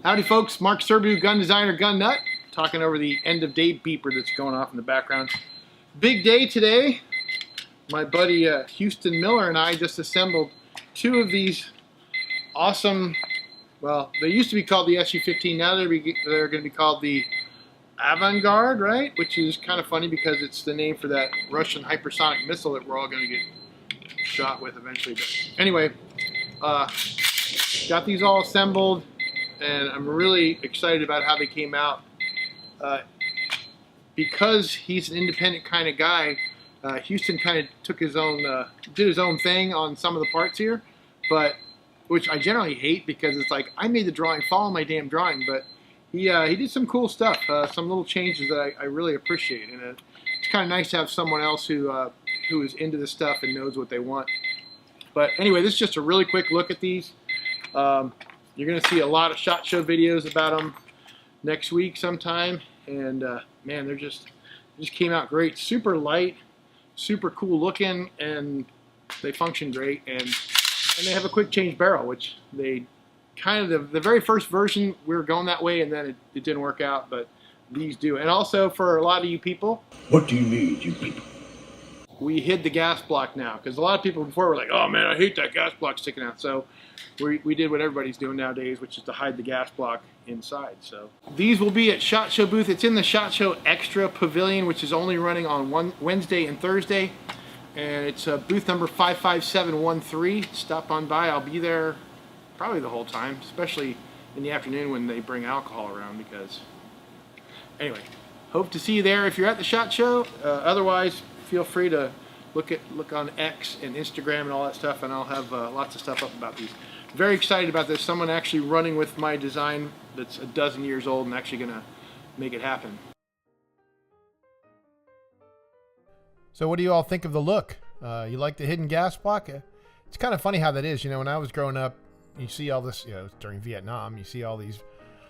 Howdy folks, Mark Serbu, gun designer, gun nut, talking over the end of day beeper that's going off in the background. Big day today. My buddy Houston Miller and I just assembled two of these awesome, well, they used to be called the SU-15, now they're going to be called the Avangard, right? Which is kind of funny because it's the name for that Russian hypersonic missile that we're all going to get shot with eventually. But anyway, got these all assembled. And I'm really excited about how they came out. Because he's an independent kind of guy, Houston kind of took his own, did his own thing on some of the parts here, but which I generally hate because it's like I made the drawing, follow my damn drawing. But he did some cool stuff, some little changes that I really appreciate, and it's kind of nice to have someone else who is into this stuff and knows what they want. But anyway, this is just a really quick look at these. You're going to see a lot of SHOT Show videos about them next week sometime. And man, they just came out great. Super light, super cool looking, and they function great. And they have a quick change barrel, which they kind of, the very first version, we were going that way, and then it didn't work out, but these do. And also for a lot of you people. What do you mean, you people? We hid the gas block now, because a lot of people before were like, oh man, I hate that gas block sticking out. So we did what everybody's doing nowadays, which is to hide the gas block inside. So these will be at SHOT Show booth. It's in the SHOT Show Extra Pavilion, which is only running on Wednesday and Thursday. And it's booth number 55713. Stop on by. I'll be there probably the whole time, especially in the afternoon when they bring alcohol around. Because anyway, hope to see you there if you're at the SHOT Show. Otherwise, feel free to look on X and Instagram and all that stuff, and I'll have lots of stuff up about these. Very excited about this. Someone actually running with my design that's a dozen years old and actually going to make it happen. So what do you all think of the look? You like the hidden gas block? It's kind of funny how that is. You know, when I was growing up, you see all this, you know, during Vietnam, you see all these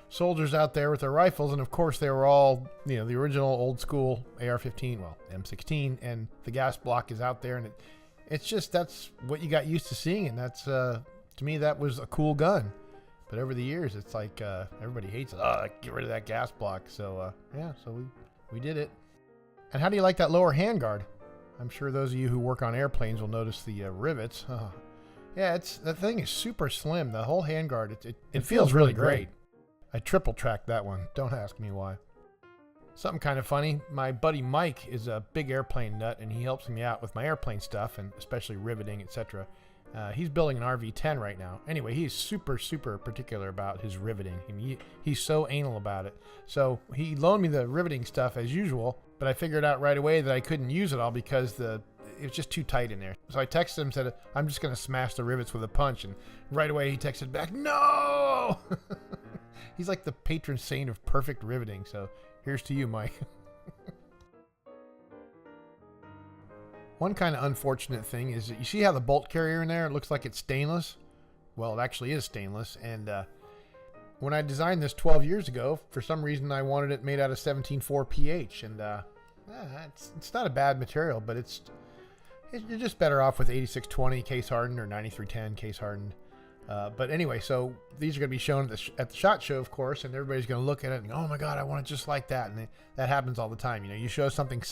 soldiers out there with their rifles, and of course they were all, you know, the original old school AR-15, well, M16, and the gas block is out there, and it's just, that's what you got used to seeing, and that's, to me, that was a cool gun. But over the years, it's like, everybody hates it. Oh, get rid of that gas block. So, yeah, so we did it. And how do you like that lower handguard? I'm sure those of you who work on airplanes will notice the rivets. Yeah, that thing is super slim. The whole handguard, it feels really great. I triple tracked that one. Don't ask me why. Something kind of funny. My buddy Mike is a big airplane nut, and he helps me out with my airplane stuff, and especially riveting, etc. He's building an RV-10 right now. Anyway, he's super, super particular about his riveting. I mean, he's so anal about it. So he loaned me the riveting stuff as usual, but I figured out right away that I couldn't use it all because it was just too tight in there. So I texted him and said, I'm just going to smash the rivets with a punch. And right away he texted back, no! He's like the patron saint of perfect riveting. So here's to you, Mike. One kind of unfortunate thing is that you see how the bolt carrier in there, it looks like it's stainless. Well, it actually is stainless. And when I designed this 12 years ago, for some reason I wanted it made out of 17.4 pH. And it's not a bad material, but you're just better off with 8620 case hardened or 9310 case hardened. But anyway, so these are going to be shown at the SHOT Show, of course, and everybody's going to look at it and go, oh my God, I want it just like that. And that happens all the time. You know, you show something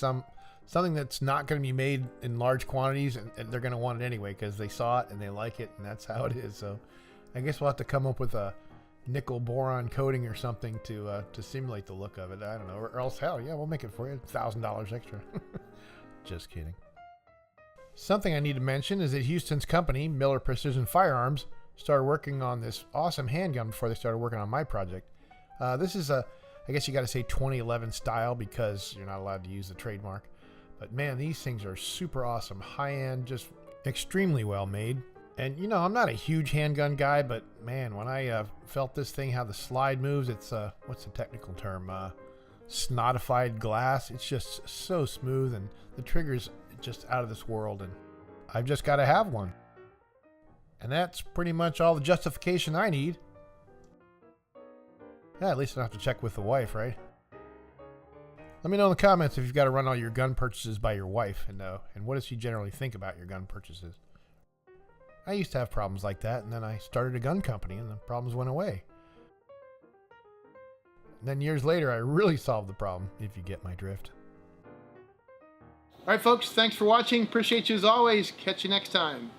that's not going to be made in large quantities, and they're going to want it anyway because they saw it and they like it, and that's how it is. So I guess we'll have to come up with a nickel boron coating or something to simulate the look of it. I don't know, or else, hell yeah, we'll make it for you. $1,000 extra. Just kidding. Something I need to mention is that Houston's company, Miller Precision Firearms, started working on this awesome handgun before they started working on my project. This is I guess you got to say 2011 style because you're not allowed to use the trademark. But man, these things are super awesome. High-end, just extremely well made. And you know, I'm not a huge handgun guy, but man, when I felt this thing, how the slide moves, it's, what's the technical term? Snotified glass. It's just so smooth, and the trigger's just out of this world, and I've just got to have one. And that's pretty much all the justification I need. Yeah, at least I don't have to check with the wife, right? Let me know in the comments if you've got to run all your gun purchases by your wife, and what does she generally think about your gun purchases. I used to have problems like that, and then I started a gun company, and the problems went away. Then years later, I really solved the problem, if you get my drift. All right, folks, thanks for watching. Appreciate you as always. Catch you next time.